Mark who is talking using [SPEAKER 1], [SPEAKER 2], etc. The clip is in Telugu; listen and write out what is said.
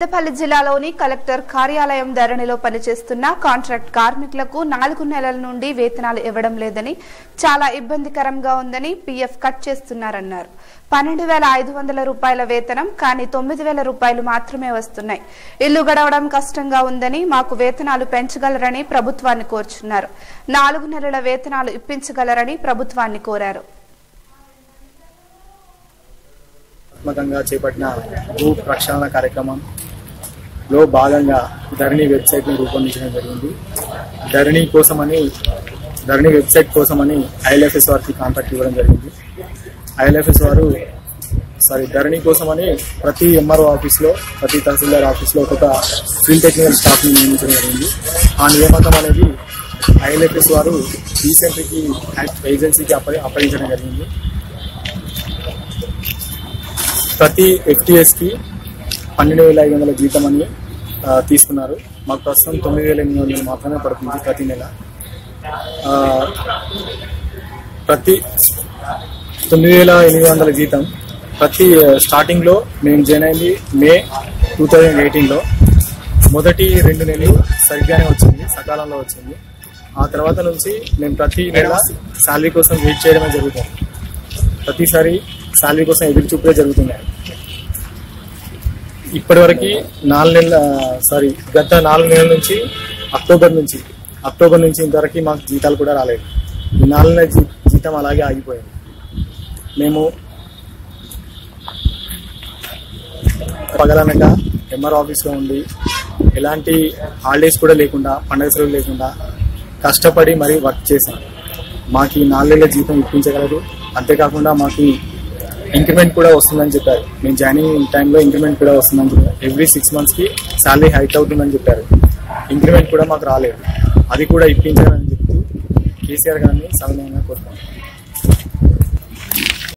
[SPEAKER 1] పెద్దపల్లి జిల్లాలోని కలెక్టర్ కార్యాలయం ధరణిలో పనిచేస్తున్న కాంట్రాక్ట్ కార్మికులకు 4 నెలల నుండి వేతనాలు ఇవ్వడం లేదని, చాలా ఇబ్బందికరంగా ఉందని, పీఎఫ్ కట్ చేస్తున్నారన్నారు. 12,500 రూపాయల వేతనం కానీ 9,000 రూపాయలు మాత్రమే వస్తున్నాయి. ఇల్లు గడవడం కష్టంగా ఉందని, మాకు వేతనాలు పెంచగలరని ప్రభుత్వాన్ని కోరుచున్నారు. 4 నెలల వేతనాలు ఇప్పించగలరని ప్రభుత్వాన్ని కోరారు.
[SPEAKER 2] చేపట్టిన భూ ప్రక్షాళన కార్యక్రమంలో భాగంగా ధరణి వెబ్సైట్ని రూపొందించడం జరిగింది. ధరణి వెబ్సైట్ కోసమని ఐఎల్ఎఫ్ఎస్ వారికి కాంటాక్ట్ ఇవ్వడం జరిగింది. ఐఎల్ఎఫ్ఎస్ వారు ధరణి కోసమని ప్రతి ఎంఆర్ఓ ఆఫీస్లో, ప్రతి తహసీల్దార్ ఆఫీస్లో ఒక్కొక్క ఫీల్డ్ టెక్నికల్ స్టాఫ్ని నియమించడం జరిగింది. ఆ నియామకం అనేది ఐఎల్ఎఫ్ఎస్ వారు రీసెంట్కి ఏజెన్సీకి అప్పగించడం జరిగింది. ప్రతి ఎఫ్టీఎస్కి 12,500 జీతం అని తీసుకున్నారు. మాకు ప్రస్తుతం 9,800 మాత్రమే పడుతుంది ప్రతి నెల. ప్రతి 9,800 జీతం ప్రతి స్టార్టింగ్లో మేము జాయిన్ అయింది మే 2018లో. మొదటి 2 నెలలు సరిగ్గానే వచ్చింది, సకాలంలో వచ్చింది. ఆ తర్వాత నుంచి మేము ప్రతి నెల శాలరీ కోసం వెయిట్ చేయడమే జరుగుతుంది. ప్రతిసారి శాలరీ కోసం ఎదురు చూపే జరుగుతున్నాయి. ఇప్పటివరకు గత 4 నెలల నుంచి అక్టోబర్ నుంచి ఇంతవరకు మాకు జీతాలు కూడా రాలేదు. ఈ 4 నెలల జీతం అలాగే ఆగిపోయింది. మేము పగలనక ఎంఆర్ ఆఫీస్లో ఉండి ఎలాంటి హాలిడేస్ కూడా లేకుండా, పండుగ సెలవులు లేకుండా కష్టపడి మరీ వర్క్ చేశాం. మాకు ఈ 4 నెలల జీతం ఇప్పించగలరు. అంతేకాకుండా మాకు ఇంక్రిమెంట్ కూడా వస్తుందని చెప్పారు. మేము జాయినింగ్ టైంలో ఇంక్రిమెంట్ కూడా వస్తుందని చెప్పారు. ఎవ్రీ 6 monthsకి శాలరీ హైక్ అవుతుందని చెప్పారు. ఇంక్రిమెంట్ కూడా మాకు రాలేదు. అది కూడా ఇప్పించాలని చెప్తూ కేసీఆర్ గారిని సవినయంగా కోరుతాం.